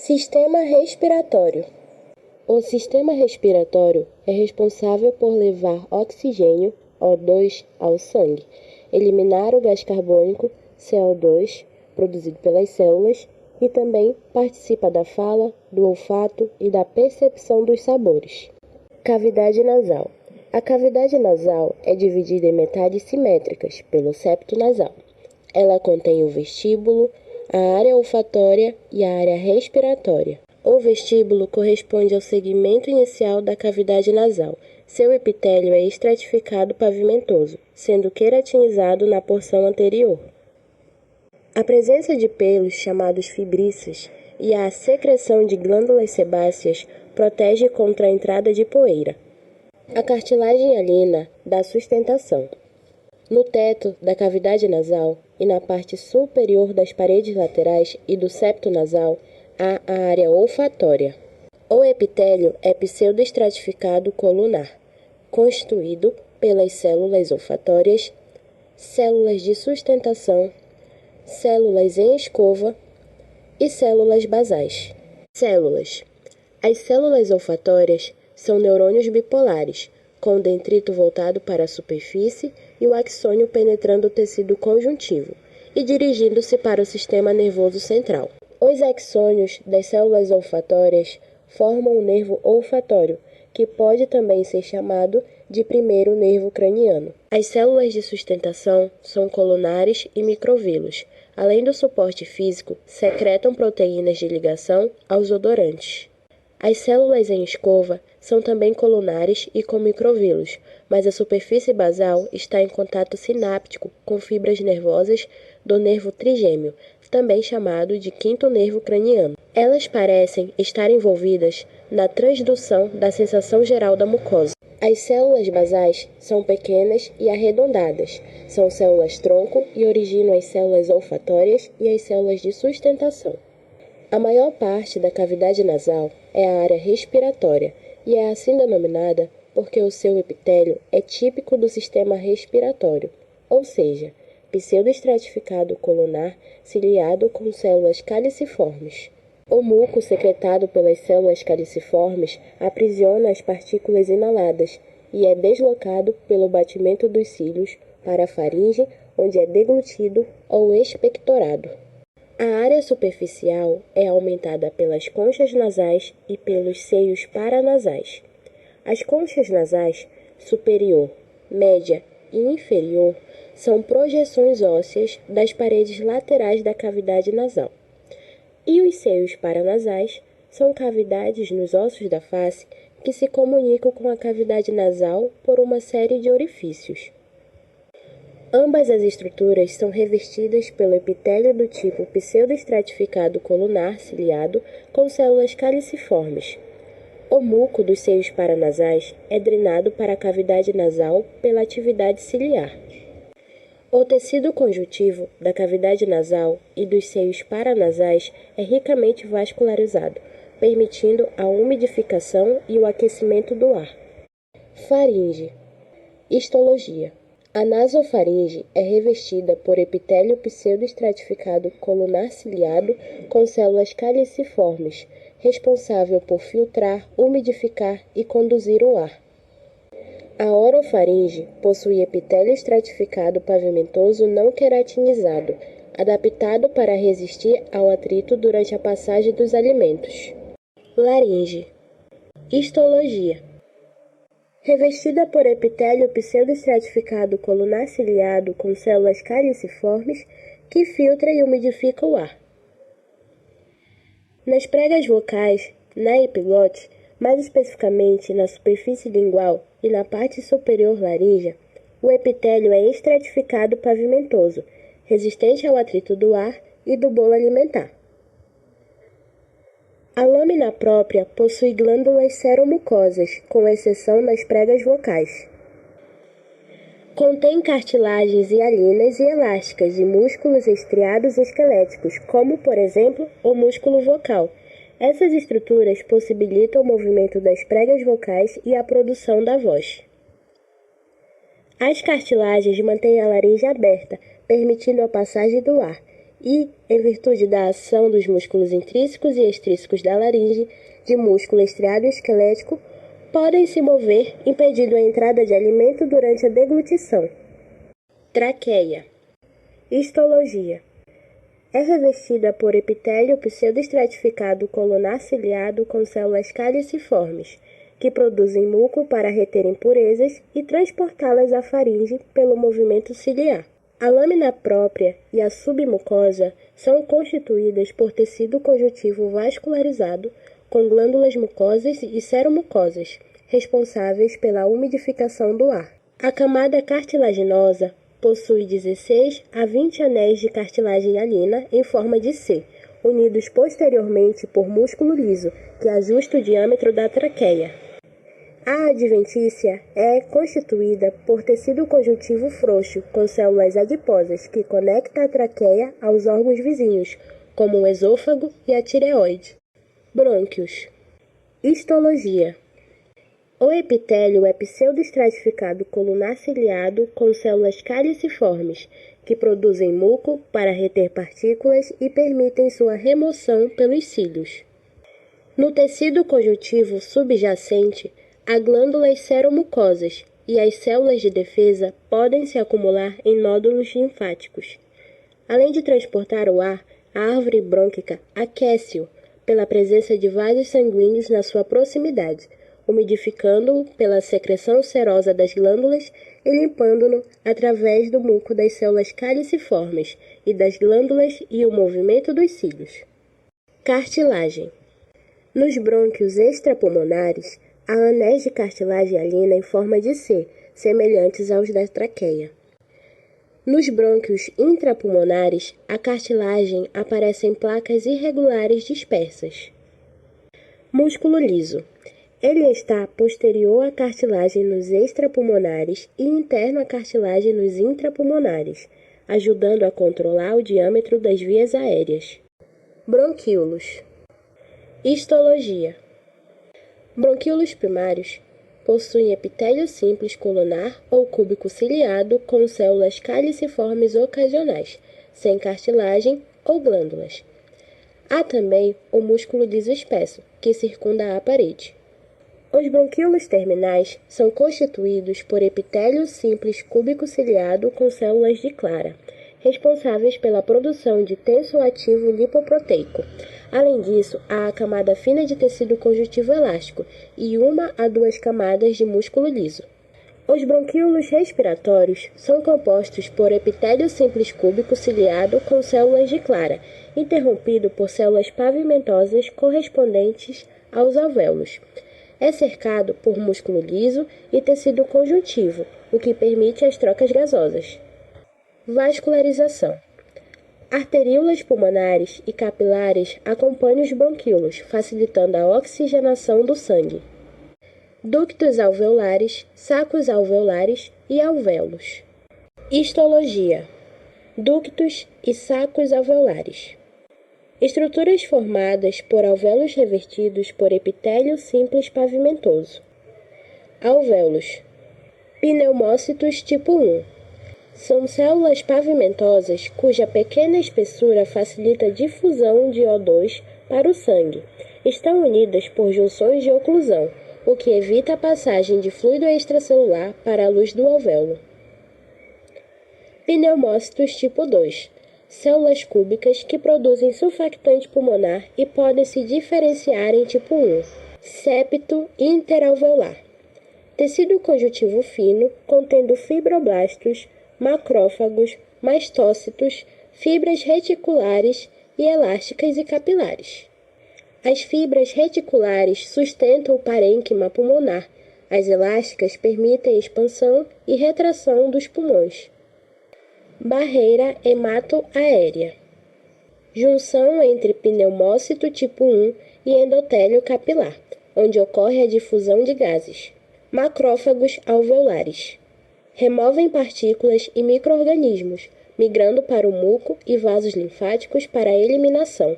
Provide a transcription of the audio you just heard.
Sistema respiratório. O sistema respiratório é responsável por levar oxigênio, O2, ao sangue, eliminar o gás carbônico, CO2, produzido pelas células, e também participa da fala, do olfato e da percepção dos sabores. Cavidade nasal. A cavidade nasal é dividida em metades simétricas pelo septo nasal. Ela contém o vestíbulo, a área olfatória e a área respiratória. O vestíbulo corresponde ao segmento inicial da cavidade nasal. Seu epitélio é estratificado pavimentoso, sendo queratinizado na porção anterior. A presença de pelos, chamados fibríceos, e a secreção de glândulas sebáceas protege contra a entrada de poeira. A cartilagem hialina dá sustentação. No teto da cavidade nasal e na parte superior das paredes laterais e do septo nasal há a área olfatória. O epitélio é pseudoestratificado colunar, constituído pelas células olfatórias, células de sustentação, células em escova e células basais. Células. As células olfatórias são neurônios bipolares, com o dendrito voltado para a superfície e o axônio penetrando o tecido conjuntivo e dirigindo-se para o sistema nervoso central. Os axônios das células olfatórias formam o nervo olfatório, que pode também ser chamado de primeiro nervo craniano. As células de sustentação são colunares e microvílos. Além do suporte físico, secretam proteínas de ligação aos odorantes. As células em escova são também colunares e com microvílos, mas a superfície basal está em contato sináptico com fibras nervosas do nervo trigêmeo, também chamado de quinto nervo craniano. Elas parecem estar envolvidas na transdução da sensação geral da mucosa. As células basais são pequenas e arredondadas. São células-tronco e originam as células olfatórias e as células de sustentação. A maior parte da cavidade nasal é a área respiratória e é assim denominada porque o seu epitélio é típico do sistema respiratório, ou seja, pseudoestratificado colunar ciliado com células caliciformes. O muco secretado pelas células caliciformes aprisiona as partículas inaladas e é deslocado pelo batimento dos cílios para a faringe, onde é deglutido ou expectorado. A área superficial é aumentada pelas conchas nasais e pelos seios paranasais. As conchas nasais, superior, média e inferior, são projeções ósseas das paredes laterais da cavidade nasal. E os seios paranasais são cavidades nos ossos da face que se comunicam com a cavidade nasal por uma série de orifícios. Ambas as estruturas são revestidas pelo epitélio do tipo pseudoestratificado colunar ciliado com células caliciformes. O muco dos seios paranasais é drenado para a cavidade nasal pela atividade ciliar. O tecido conjuntivo da cavidade nasal e dos seios paranasais é ricamente vascularizado, permitindo a umidificação e o aquecimento do ar. Faringe. Histologia. A nasofaringe é revestida por epitélio pseudoestratificado colunar ciliado com células caliciformes, responsável por filtrar, umidificar e conduzir o ar. A orofaringe possui epitélio estratificado pavimentoso não queratinizado, adaptado para resistir ao atrito durante a passagem dos alimentos. Laringe. Histologia. Revestida por epitélio pseudoestratificado colunar ciliado com células caliciformes que filtra e umidifica o ar. Nas pregas vocais, na epiglote, mais especificamente na superfície lingual e na parte superior laríngea, o epitélio é estratificado pavimentoso, resistente ao atrito do ar e do bolo alimentar. A lâmina própria possui glândulas seromucosas, com exceção nas pregas vocais. Contém cartilagens hialinas e elásticas e músculos estriados esqueléticos, como, por exemplo, o músculo vocal. Essas estruturas possibilitam o movimento das pregas vocais e a produção da voz. As cartilagens mantêm a laringe aberta, permitindo a passagem do ar, e, em virtude da ação dos músculos intrínsecos e extrínsecos da laringe, de músculo estriado esquelético, podem se mover, impedindo a entrada de alimento durante a deglutição. Traqueia. Histologia. É revestida por epitélio pseudoestratificado colunar ciliado com células caliciformes, que produzem muco para reter impurezas e transportá-las à faringe pelo movimento ciliar. A lâmina própria e a submucosa são constituídas por tecido conjuntivo vascularizado com glândulas mucosas e seromucosas, responsáveis pela umidificação do ar. A camada cartilaginosa possui 16 a 20 anéis de cartilagem hialina em forma de C, unidos posteriormente por músculo liso, que ajusta o diâmetro da traqueia. A adventícia é constituída por tecido conjuntivo frouxo, com células adiposas, que conecta a traqueia aos órgãos vizinhos, como o esôfago e a tireoide. Brônquios. Histologia. O epitélio é pseudoestratificado colunar ciliado com células caliciformes, que produzem muco para reter partículas e permitem sua remoção pelos cílios. No tecido conjuntivo subjacente, há glândulas seromucosas e as células de defesa podem se acumular em nódulos linfáticos. Além de transportar o ar, a árvore brônquica aquece-o pela presença de vasos sanguíneos na sua proximidade, umidificando-o pela secreção serosa das glândulas e limpando-no através do muco das células caliciformes e das glândulas e o movimento dos cílios. Cartilagem. Nos brônquios extrapulmonares, há anéis de cartilagem hialina em forma de C, semelhantes aos da traqueia. Nos brônquios intrapulmonares, a cartilagem aparece em placas irregulares dispersas. Músculo liso. Ele está posterior à cartilagem nos extrapulmonares e interno à cartilagem nos intrapulmonares, ajudando a controlar o diâmetro das vias aéreas. Bronquíolos. Histologia. Bronquíolos primários possuem epitélio simples colunar ou cúbico ciliado com células caliciformes ocasionais, sem cartilagem ou glândulas. Há também o músculo liso espesso, que circunda a parede. Os bronquíolos terminais são constituídos por epitélio simples cúbico ciliado com células de clara, responsáveis pela produção de tensoativo lipoproteico. Além disso, há a camada fina de tecido conjuntivo elástico e 1 a 2 camadas de músculo liso. Os bronquíolos respiratórios são compostos por epitélio simples cúbico ciliado com células de clara, interrompido por células pavimentosas correspondentes aos alvéolos. É cercado por músculo liso e tecido conjuntivo, o que permite as trocas gasosas. Vascularização. Arteríolas pulmonares e capilares acompanham os bronquíolos, facilitando a oxigenação do sangue. Ductos alveolares, sacos alveolares e alvéolos. Histologia. Ductos e sacos alveolares. Estruturas formadas por alvéolos revestidos por epitélio simples pavimentoso. Alvéolos. Pneumócitos tipo 1. São células pavimentosas cuja pequena espessura facilita a difusão de O2 para o sangue. Estão unidas por junções de oclusão, o que evita a passagem de fluido extracelular para a luz do alvéolo. Pneumócitos tipo 2. Células cúbicas que produzem surfactante pulmonar e podem se diferenciar em tipo 1. Septo interalveolar. Tecido conjuntivo fino, contendo fibroblastos, macrófagos, mastócitos, fibras reticulares e elásticas e capilares. As fibras reticulares sustentam o parênquima pulmonar. As elásticas permitem a expansão e retração dos pulmões. Barreira hemato-aérea. Junção entre pneumócito tipo 1 e endotélio capilar, onde ocorre a difusão de gases. Macrófagos alveolares. Removem partículas e micro-organismos, migrando para o muco e vasos linfáticos para a eliminação.